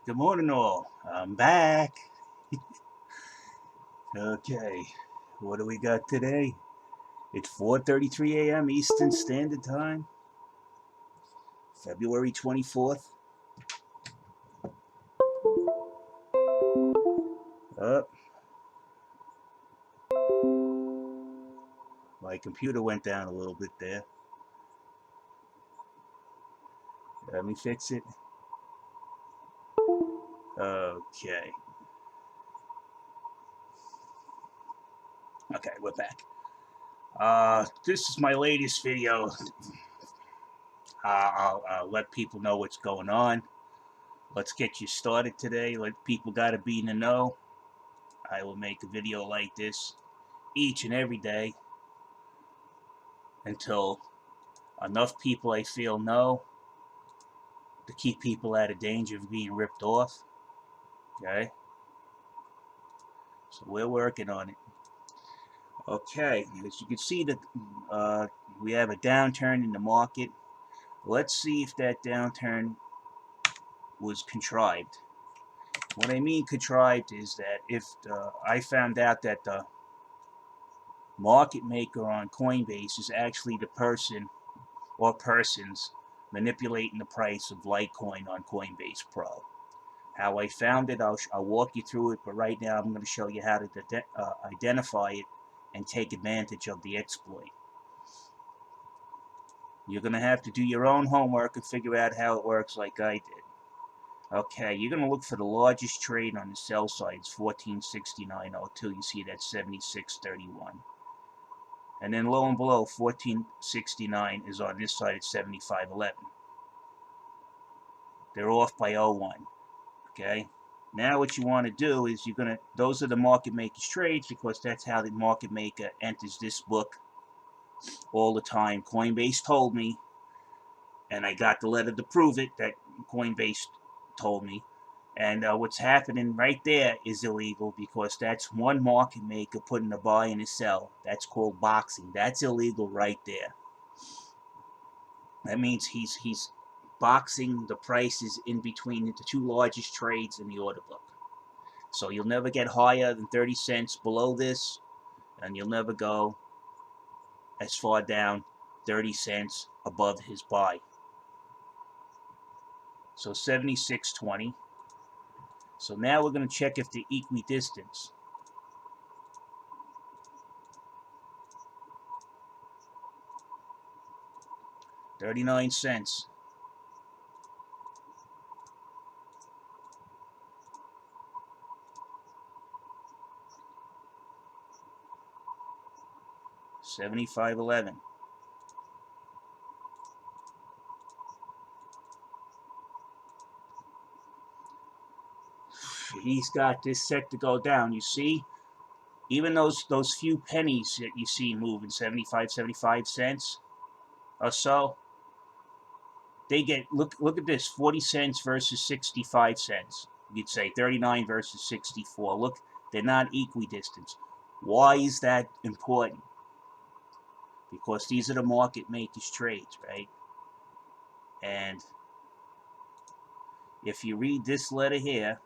Good morning, all. I'm back. Okay, what do we got today? It's 4:33 a.m. Eastern Standard Time, February 24th. Up, my computer went down a little bit there. Let me fix it. Okay. Okay, we're back. This is my latest video. I'll let people know what's going on. Let's get you started today. Let people gotta be in the know. I will make a video like this each and every day until enough people I feel know to keep people out of danger of being ripped off. Okay? So we're working on it. Okay, as you can see, we have a downturn in the market. Let's see if that downturn was contrived. What I mean contrived is that if I found out that the market maker on Coinbase is actually the person or persons manipulating the price of Litecoin on Coinbase Pro. How I found it, I'll walk you through it, but right now I'm going to show you how to identify it and take advantage of the exploit. You're going to have to do your own homework and figure out how it works like I did. Okay, you're going to look for the largest trade on the sell side. It's 1469.02. You see that 76.31. And then lo and below, 1469 is on this side at 75.11. They're off by 0.1. Okay? Now what you want to do is those are the market maker's trades, because that's how the market maker enters this book all the time. Coinbase told me, and I got the letter to prove it, that Coinbase told me. And what's happening right there is illegal, because that's one market maker putting a buy and a sell. That's called boxing. That's illegal right there. That means he's boxing the prices in between the two largest trades in the order book. So you'll never get higher than 30 cents below this, and you'll never go as far down 30 cents above his buy. So 76.20. So now we're going to check if the equidistance. $0.39. $75.11. He's got this set to go down. You see, even those few pennies that you see moving, 75 cents or so, they get, look at this, 40 cents versus 65 cents. You'd say 39 versus 64. Look, they're not equidistant. Why is that important? Because these are the market makers' trades, right? And if you read this letter here,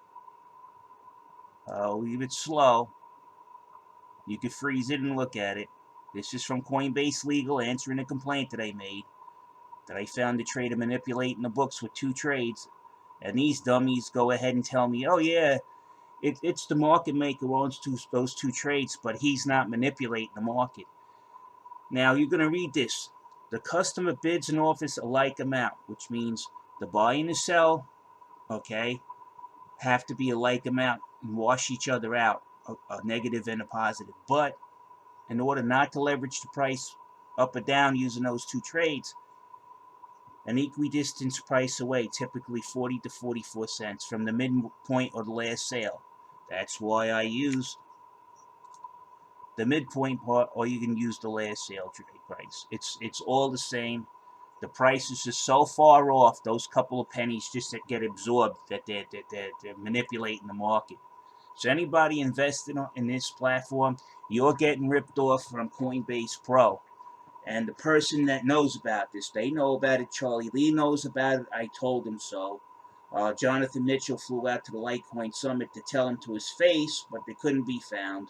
I'll leave it slow. You can freeze it and look at it. This is from Coinbase Legal answering a complaint that I made, that I found the trader manipulating the books with two trades. And these dummies go ahead and tell me, oh yeah, it's the market maker who owns those two trades, but he's not manipulating the market. Now you're going to read this. The customer bids and offers a like amount, which means the buy and the sell, okay, have to be a like amount and wash each other out, a negative and a positive. But in order not to leverage the price up or down using those two trades, an equidistant price away, typically 40 to 44 cents from the midpoint or the last sale. That's why I use the midpoint part, or you can use the last sale trade price. It's all the same. The prices are so far off, those couple of pennies just that get absorbed, that they're manipulating the market. So anybody invested in this platform, you're getting ripped off from Coinbase Pro. And the person that knows about this, they know about it. Charlie Lee knows about it. I told him so. Jonathan Mitchell flew out to the Litecoin Summit to tell him to his face, but they couldn't be found.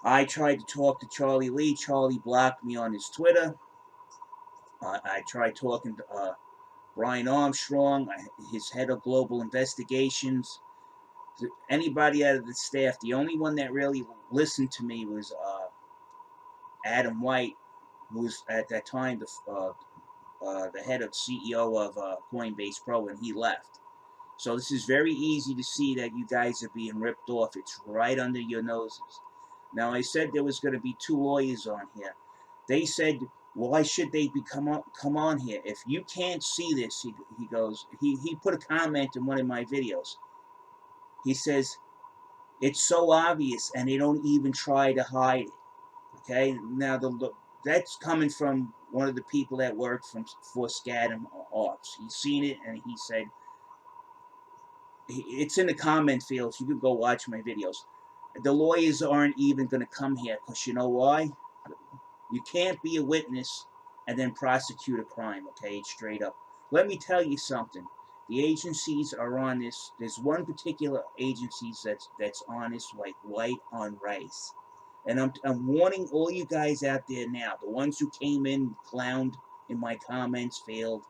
I tried to talk to Charlie Lee. Charlie blocked me on his Twitter. I tried talking to Brian Armstrong, his head of global investigations. Anybody out of the staff, the only one that really listened to me was Adam White, who was at that time the head of CEO of Coinbase Pro, and he left. So this is very easy to see that you guys are being ripped off. It's right under your noses. Now, I said there was going to be 2 lawyers on here. They said, why should they come on here? If you can't see this, he goes, he put a comment in one of my videos. He says, it's so obvious, and they don't even try to hide it. Okay? Now, that's coming from one of the people that worked for Scadam Ops. He's seen it, and he said, it's in the comment fields. You can go watch my videos. The lawyers aren't even going to come here because you know why? You can't be a witness and then prosecute a crime, okay? Straight up. Let me tell you something. The agencies are on this. There's one particular agency that's on this like white on rice. And I'm warning all you guys out there now, the ones who came in, clowned in my comments, failed,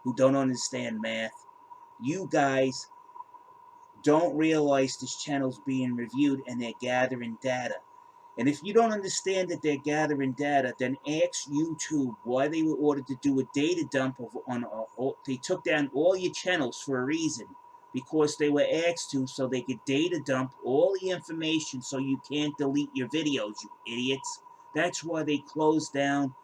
who don't understand math. You guys don't realize this channel's being reviewed and they're gathering data. And if you don't understand that they're gathering data, then ask YouTube why they were ordered to do a data dump they took down all your channels for a reason. Because they were asked to, so they could data dump all the information so you can't delete your videos, you idiots. That's why they closed down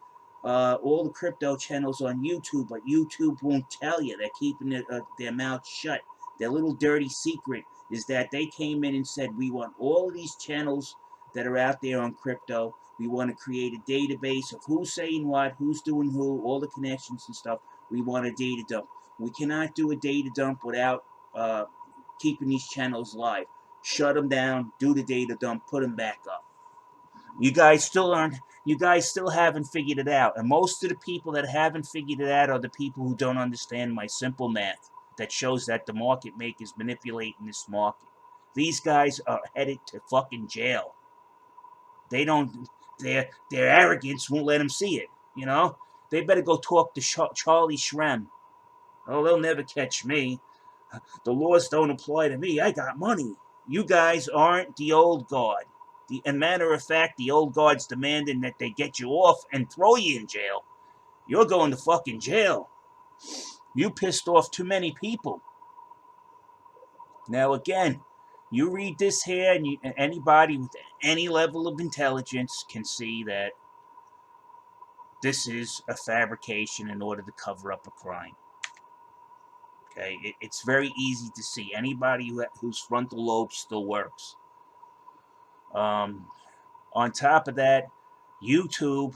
all the crypto channels on YouTube, but YouTube won't tell you. They're keeping their mouth shut. Their little dirty secret is that they came in and said, we want all of these channels that are out there on crypto. We want to create a database of who's saying what, who's doing who, all the connections and stuff. We want a data dump. We cannot do a data dump without keeping these channels live. Shut them down, do the data dump, put them back up. You guys still haven't figured it out. And most of the people that haven't figured it out are the people who don't understand my simple math that shows that the market makers manipulating this market. These guys are headed to fucking jail. They don't, their arrogance won't let them see it, you know? They better go talk to Charlie Shrem. Oh, they'll never catch me. The laws don't apply to me. I got money. You guys aren't the old guard. As a matter of fact, the old guard's demanding that they get you off and throw you in jail. You're going to fucking jail. You pissed off too many people. Now, again, you read this here, and anybody with any level of intelligence can see that this is a fabrication in order to cover up a crime. Okay, it's very easy to see. Anybody whose frontal lobe still works. On top of that, YouTube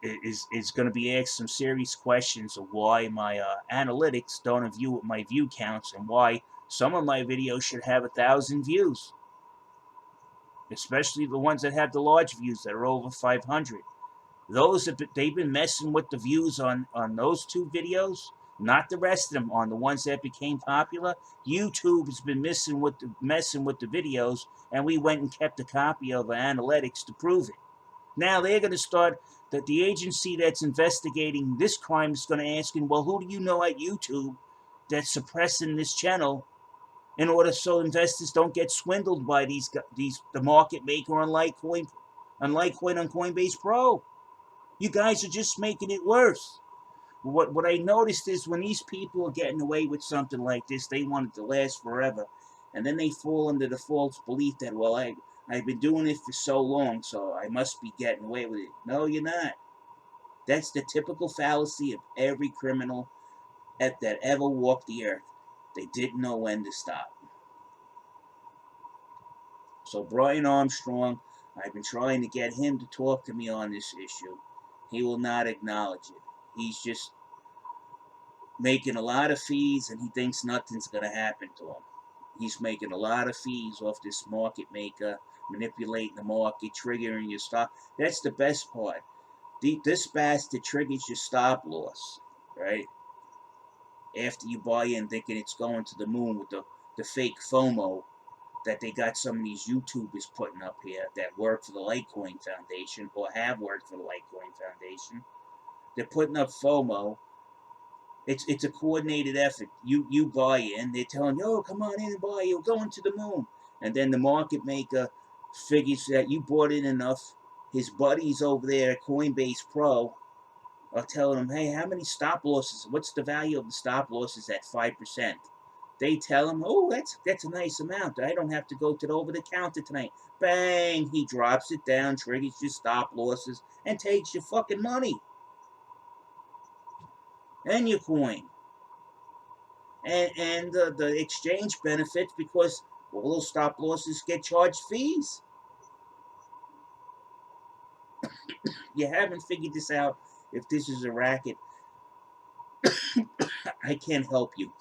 is going to be asked some serious questions of why my analytics don't view my view counts and why some of my videos should have 1,000 views, especially the ones that have the large views that are over 500. They've been messing with the views on those 2 videos, not the rest of them. On the ones that became popular, YouTube has been messing with the videos, and we went and kept a copy of the analytics to prove it. Now they're going to start, that the agency that's investigating this crime is going to ask him, well, who do you know at YouTube that's suppressing this channel in order so investors don't get swindled by the market maker on Litecoin on Coinbase Pro? You guys are just making it worse. What I noticed is when these people are getting away with something like this, they want it to last forever. And then they fall under the false belief that, well, I've been doing it for so long, so I must be getting away with it. No, you're not. That's the typical fallacy of every criminal that ever walked the earth. They didn't know when to stop. So Brian Armstrong, I've been trying to get him to talk to me on this issue. He will not acknowledge it. He's just making a lot of fees, and he thinks nothing's going to happen to him. He's making a lot of fees off this market maker, manipulating the market, triggering your stop. That's the best part. This bastard triggers your stop loss, right? After you buy in thinking it's going to the moon with the fake FOMO that they got some of these YouTubers putting up here that work for the Litecoin Foundation or have worked for the Litecoin Foundation. They're putting up FOMO. It's a coordinated effort. You buy in, they're telling you, oh, come on in and buy, you're going to the moon. And then the market maker figures that you bought in enough. His buddies over there at Coinbase Pro are telling him, hey, how many stop losses? What's the value of the stop losses at 5%? They tell him, oh, that's a nice amount. I don't have to go to the over the counter tonight. Bang! He drops it down, triggers your stop losses, and takes your fucking money and your coin. And the exchange benefits because all those stop losses get charged fees. You haven't figured this out. If this is a racket, I can't help you.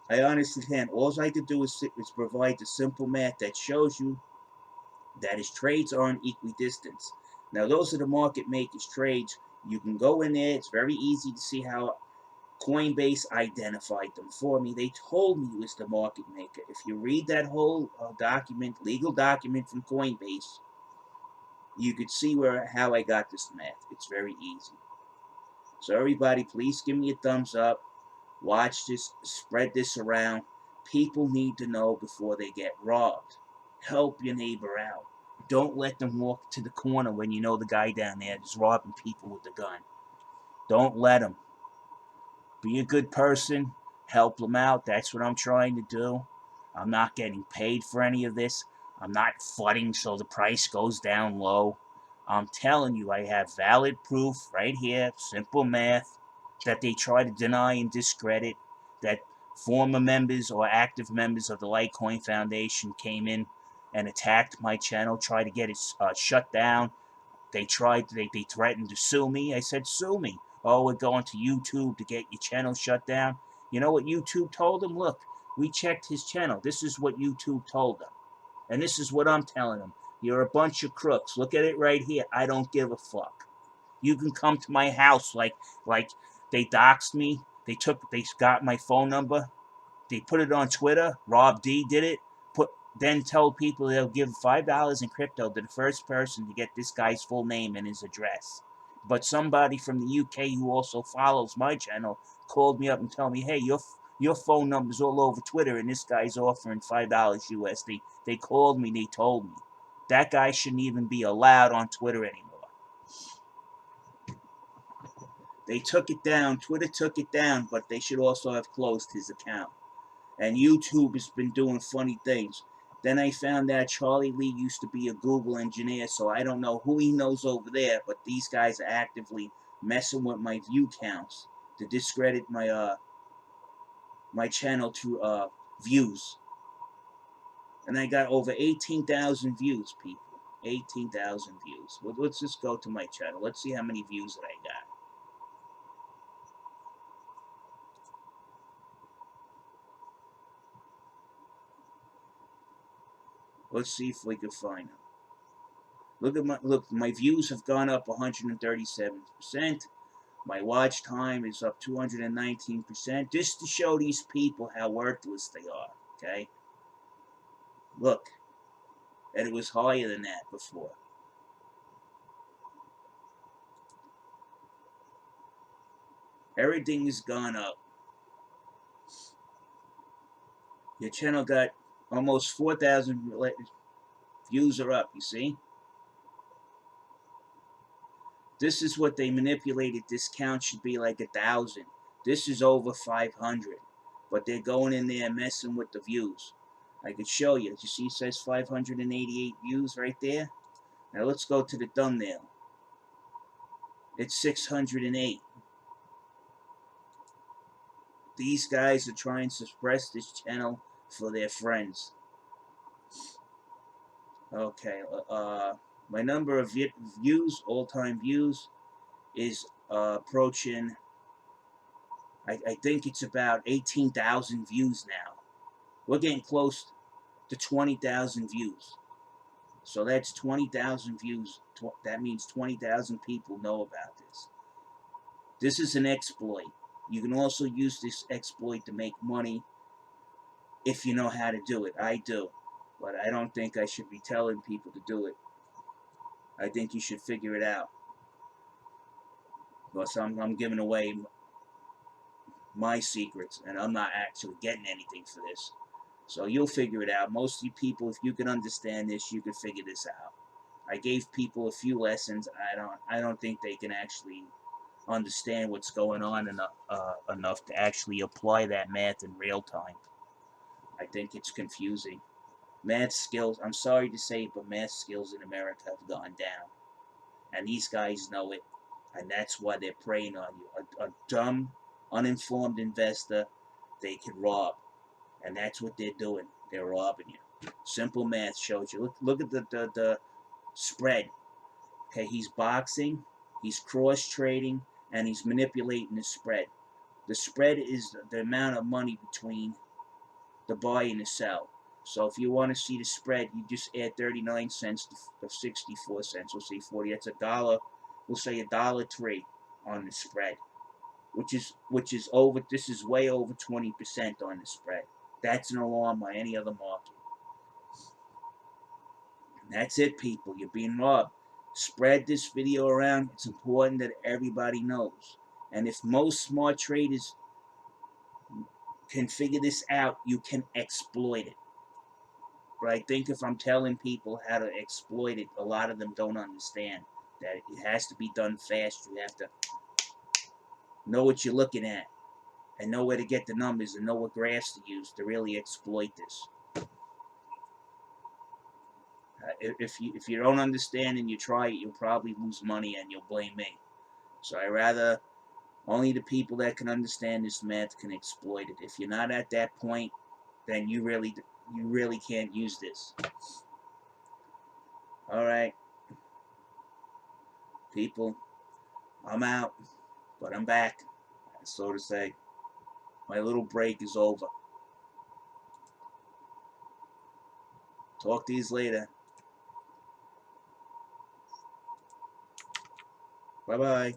I honestly can't. All I can do is provide the simple math that shows you that his trades aren't equidistant. Now, those are the market makers' trades. You can go in there. It's very easy to see how Coinbase identified them for me. They told me it was the market maker. If you read that whole legal document from Coinbase, you could see how I got this math. It's very easy. So everybody, please give me a thumbs up. Watch this. Spread this around. People need to know before they get robbed. Help your neighbor out. Don't let them walk to the corner when you know the guy down there is robbing people with a gun. Don't let them. Be a good person. Help them out. That's what I'm trying to do. I'm not getting paid for any of this. I'm not flooding so the price goes down low. I'm telling you, I have valid proof right here, simple math, that they try to deny and discredit, that former members or active members of the Litecoin Foundation came in and attacked my channel, tried to get it shut down. They threatened to sue me. I said, sue me. Oh, we're going to YouTube to get your channel shut down. You know what YouTube told them? Look, we checked his channel. This is what YouTube told them. And this is what I'm telling them. You're a bunch of crooks. Look at it right here. I don't give a fuck. You can come to my house like they doxed me. They got my phone number. They put it on Twitter. Rob D did it. Then told people they'll give $5 in crypto to the first person to get this guy's full name and his address. But somebody from the UK who also follows my channel called me up and told me, hey, your phone number's all over Twitter and this guy's offering $5 USD. They called me, they told me. That guy shouldn't even be allowed on Twitter anymore. They took it down, Twitter took it down, but they should also have closed his account. And YouTube has been doing funny things. Then I found out Charlie Lee used to be a Google engineer, so I don't know who he knows over there, but these guys are actively messing with my view counts to discredit my channel to views. And I got over 18,000 views, people. 18,000 views. Well, let's just go to my channel. Let's see how many views that I got. Let's see if we can find them. Look, my views have gone up 137%. My watch time is up 219%, just to show these people how worthless they are, okay? Look, and it was higher than that before. Everything has gone up. Your channel got almost 4,000 views are up, you see? This is what they manipulated. This count should be like 1,000. This is over 500. But they're going in there messing with the views. I could show you. You see it says 588 views right there? Now let's go to the thumbnail. It's 608. These guys are trying to suppress this channel for their friends. Okay, my number of views, all-time views, is approaching, I think it's about 18,000 views now. We're getting close to 20,000 views. So that's 20,000 views. That means 20,000 people know about this. This is an exploit. You can also use this exploit to make money if you know how to do it. I do. But I don't think I should be telling people to do it. I think you should figure it out. Because I'm giving away my secrets, and I'm not actually getting anything for this. So you'll figure it out. Most of you people, if you can understand this, you can figure this out. I gave people a few lessons. I don't think they can actually understand what's going on enough to actually apply that math in real time. I think it's confusing. Math skills, I'm sorry to say it, but math skills in America have gone down. And these guys know it. And that's why they're preying on you. A dumb, uninformed investor, they can rob. And that's what they're doing. They're robbing you. Simple math shows you. Look at the spread. Okay, he's boxing, he's cross trading, and he's manipulating the spread. The spread is the amount of money between the buy and the sell. So if you want to see the spread, you just add 39 cents to 64 cents. We'll say 40. That's $1. We'll say $1.03 on the spread, which is over. This is way over 20% on the spread. That's an alarm by any other market. And that's it, people. You're being robbed. Spread this video around. It's important that everybody knows. And if most smart traders can figure this out, you can exploit it. But I think if I'm telling people how to exploit it, a lot of them don't understand that it has to be done fast. You have to know what you're looking at and know where to get the numbers and know what graphs to use to really exploit this. If you don't understand and you try it, you'll probably lose money and you'll blame me. So I rather only the people that can understand this math can exploit it. If you're not at that point, then you really can't use this. All right, people, I'm out, but I'm back, so to say. My little break is over. Talk to you later. Bye-bye.